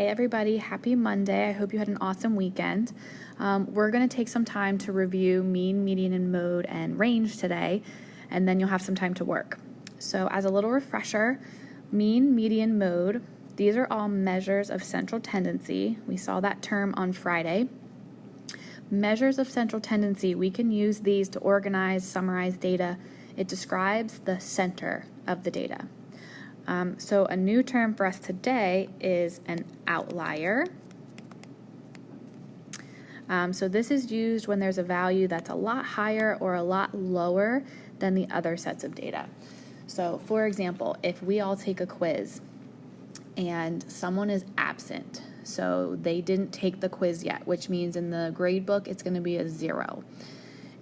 Hey everybody, happy Monday. I hope you had an awesome weekend. We're going to take some time to review mean, median, and mode and range today, and then you'll have some time to work. So as a little refresher, mean, median, mode, these are all measures of central tendency. We saw that term on Friday. Measures of central tendency, we can use these to organize, summarize data. It describes the center of the data. So a new term for us today is an outlier. So this is used when there's a value that's a lot higher or a lot lower than the other sets of data. So for example, if we all take a quiz and someone is absent, so they didn't take the quiz yet, which means in the grade book it's going to be a 0.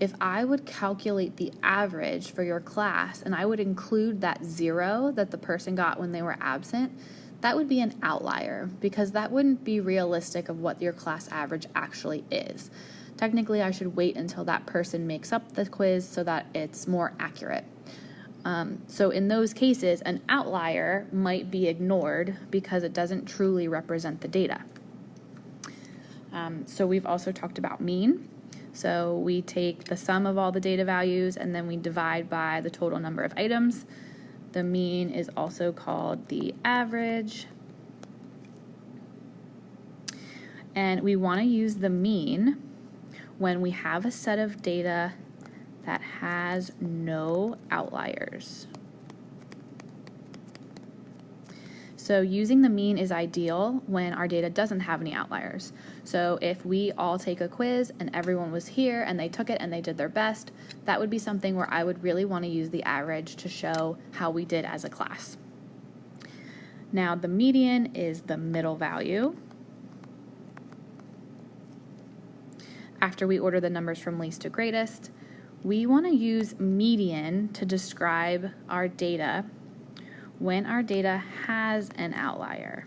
If I would calculate the average for your class and I would include that 0 that the person got when they were absent, that would be an outlier because that wouldn't be realistic of what your class average actually is. Technically, I should wait until that person makes up the quiz so that it's more accurate. So in those cases, an outlier might be ignored because it doesn't truly represent the data. So we've also talked about mean. So we take the sum of all the data values and then we divide by the total number of items. The mean is also called the average. And we want to use the mean when we have a set of data that has no outliers. So using the mean is ideal when our data doesn't have any outliers. So if we all take a quiz and everyone was here and they took it and they did their best, that would be something where I would really want to use the average to show how we did as a class. Now the median is the middle value. After we order the numbers from least to greatest, we want to use median to describe our data when our data has an outlier.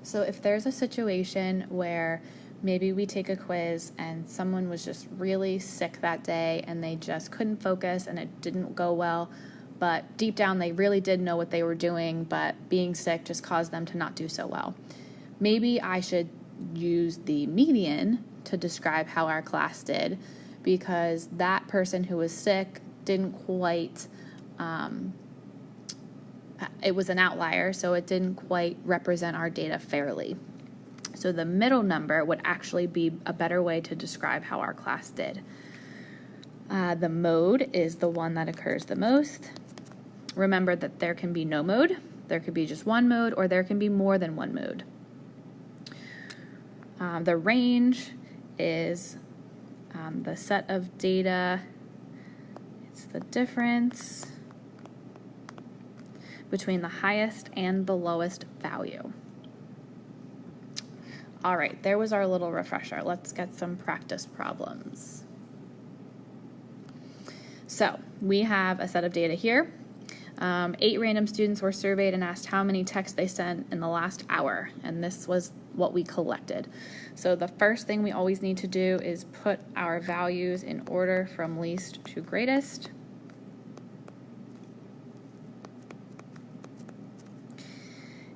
So if there's a situation where maybe we take a quiz and someone was just really sick that day and they just couldn't focus and it didn't go well, but deep down they really did know what they were doing, but being sick just caused them to not do so well. Maybe I should use the median to describe how our class did, because that person who was sick didn't quite, it was an outlier, so it didn't quite represent our data fairly. So the middle number would actually be a better way to describe how our class did. The mode is the one that occurs the most. Remember that there can be no mode, there could be just one mode, or there can be more than one mode. The range is the set of data, it's the difference between the highest and the lowest value. All right, there was our little refresher. Let's get some practice problems. So we have a set of data here. 8 random students were surveyed and asked how many texts they sent in the last hour, and this was what we collected. So the first thing we always need to do is put our values in order from least to greatest.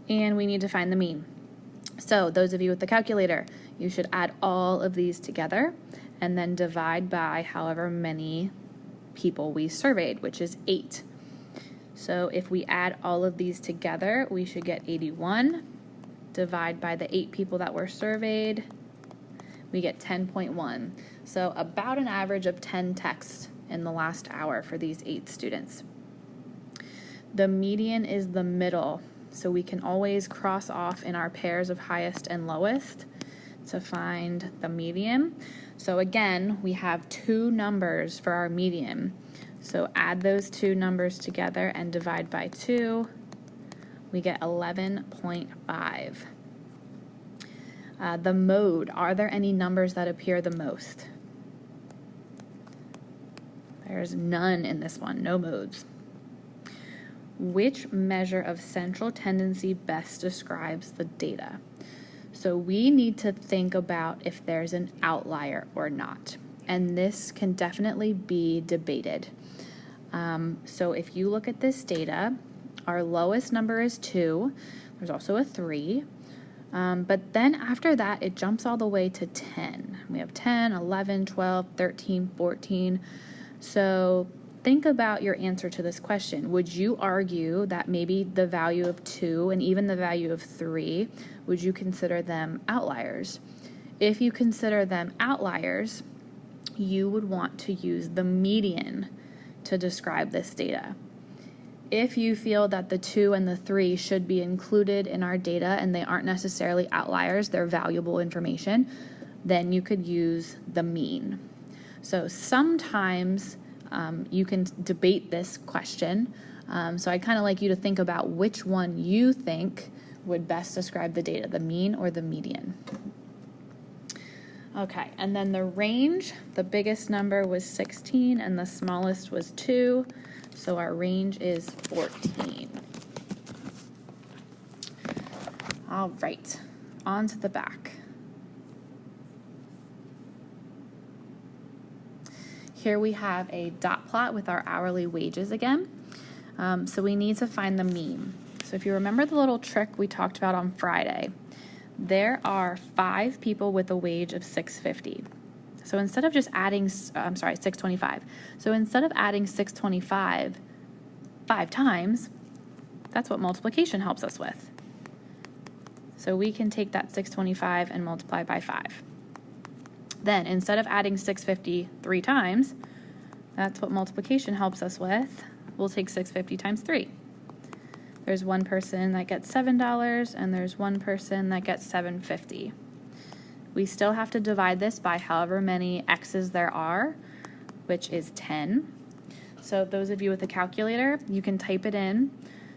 And we need to find the mean. So those of you with the calculator, you should add all of these together and then divide by however many people we surveyed, which is 8. So if we add all of these together, we should get 81. Divide by the 8 people that were surveyed, we get 10.1. So about an average of 10 texts in the last hour for these 8 students. The median is the middle, so we can always cross off in our pairs of highest and lowest to find the median. So again, we have 2 numbers for our median. So add those 2 numbers together and divide by 2. We get 11.5. The mode, are there any numbers that appear the most? There's none in this one, no modes. Which measure of central tendency best describes the data? So we need to think about if there's an outlier or not. And this can definitely be debated. So if you look at this data, Our lowest number is 2. There's also a 3. But then after that, it jumps all the way to 10. We have 10, 11, 12, 13, 14. So think about your answer to this question. Would you argue that maybe the value of 2 and even the value of 3, would you consider them outliers? If you consider them outliers, you would want to use the median to describe this data. If you feel that the 2 and the 3 should be included in our data and they aren't necessarily outliers, they're valuable information, then you could use the mean. So sometimes you can debate this question. So I'd kind of like you to think about which one you think would best describe the data, the mean or the median. Okay, and then the range, the biggest number was 16 and the smallest was 2. So our range is 14. All right, on to the back. Here we have a dot plot with our hourly wages again. So we need to find the mean. So if you remember the little trick we talked about on Friday, there are 5 people with a wage of $6.50. So instead of just adding, $6.25. So instead of adding $6.25 5 times, that's what multiplication helps us with. So we can take that $6.25 and multiply by 5. Then instead of adding $6.50 3 times, that's what multiplication helps us with. We'll take $6.50 times 3. There's one person that gets $7 and there's one person that gets $7.50. We still have to divide this by however many x's there are, which is 10. So those of you with a calculator, you can type it in,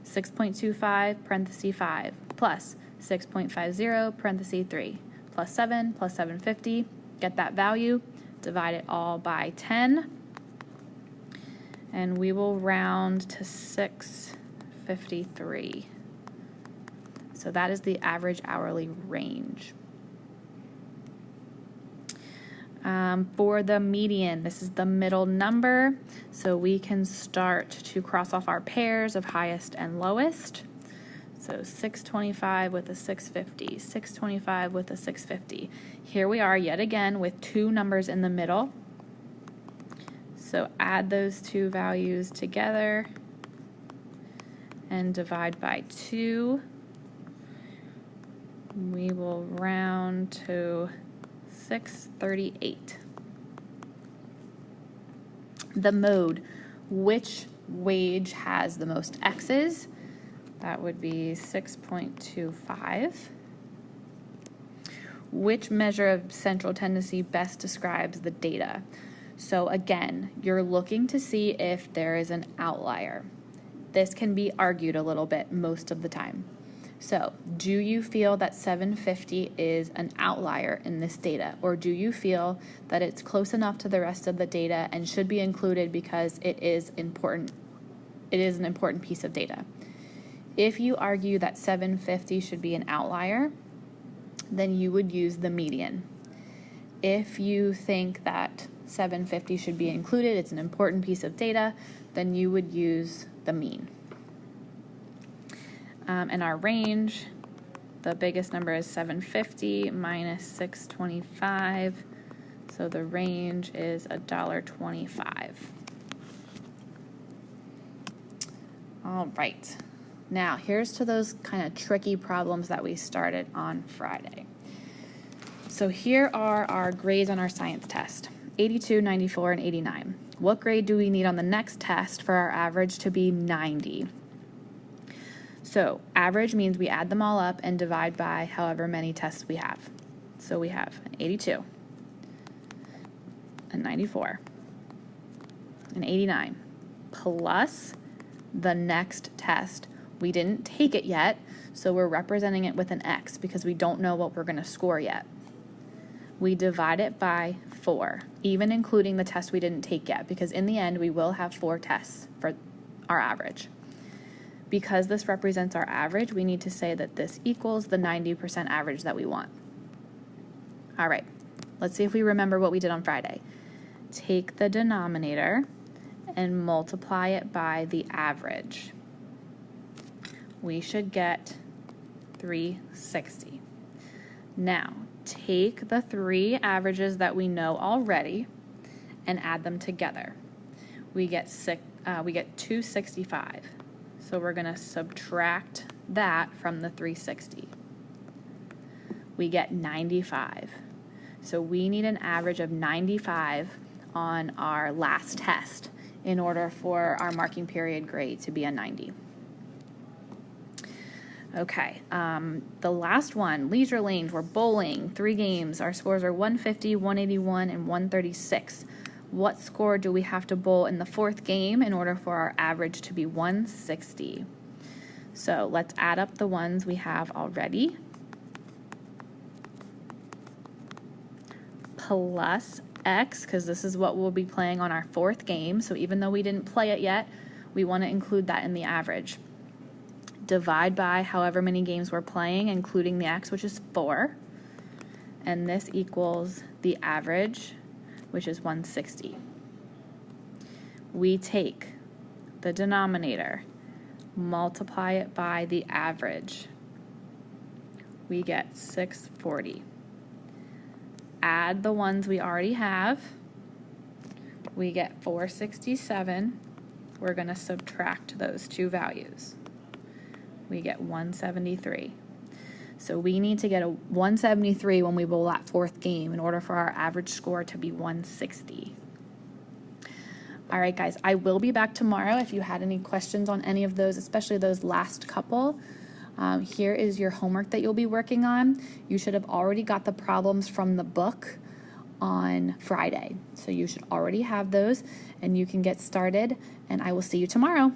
6.25 parenthesis 5 plus 6.50 parenthesis 3 plus 7 plus 750. Get that value, divide it all by 10, and we will round to 653. So that is the average hourly range. For the median, this is the middle number, so we can start to cross off our pairs of highest and lowest. So 625 with a 650, 625 with a 650. Here we are yet again with 2 numbers in the middle. So add those 2 values together and divide by 2. We will round to 638. The mode, which wage has the most x's? That would be 6.25. Which measure of central tendency best describes the data? So again, you're looking to see if there is an outlier. This can be argued a little bit most of the time. So, do you feel that 750 is an outlier in this data, or do you feel that it's close enough to the rest of the data and should be included because it is important? It is an important piece of data. If you argue that 750 should be an outlier, then you would use the median. If you think that 750 should be included, it's an important piece of data, then you would use the mean. And our range, the biggest number is 750 minus 625, so the range is $1.25. All right, now here's to those kind of tricky problems that we started on Friday. So here are our grades on our science test, 82, 94, and 89. What grade do we need on the next test for our average to be 90? So average means we add them all up and divide by however many tests we have. So we have an 82, a 94, an 89, plus the next test. We didn't take it yet, so we're representing it with an X because we don't know what we're going to score yet. We divide it by 4, even including the test we didn't take yet, because in the end we will have 4 tests for our average. Because this represents our average, we need to say that this equals the 90% average that we want. All right, let's see if we remember what we did on Friday. Take the denominator and multiply it by the average. we should get 360. Now, take the three averages that we know already and add them together. We get 265. So we're going to subtract that from the 360. We get 95. So we need an average of 95 on our last test in order for our marking period grade to be a 90. Okay, the last one, leisure lanes, we're bowling, 3 games. Our scores are 150, 181, and 136. What score do we have to bowl in the 4th game in order for our average to be 160? So let's add up the ones we have already. Plus X, because this is what we'll be playing on our 4th game. So even though we didn't play it yet, we want to include that in the average. Divide by however many games we're playing, including the X, which is 4. And this equals the average, which is 160. We take the denominator, multiply it by the average. We get 640. Add the ones we already have. We get 467. We're going to subtract those two values. We get 173. So we need to get a 173 when we bowl that 4th game in order for our average score to be 160. All right, guys, I will be back tomorrow if you had any questions on any of those, especially those last couple. Here is your homework that you'll be working on. You should have already got the problems from the book on Friday. So you should already have those, and you can get started, and I will see you tomorrow.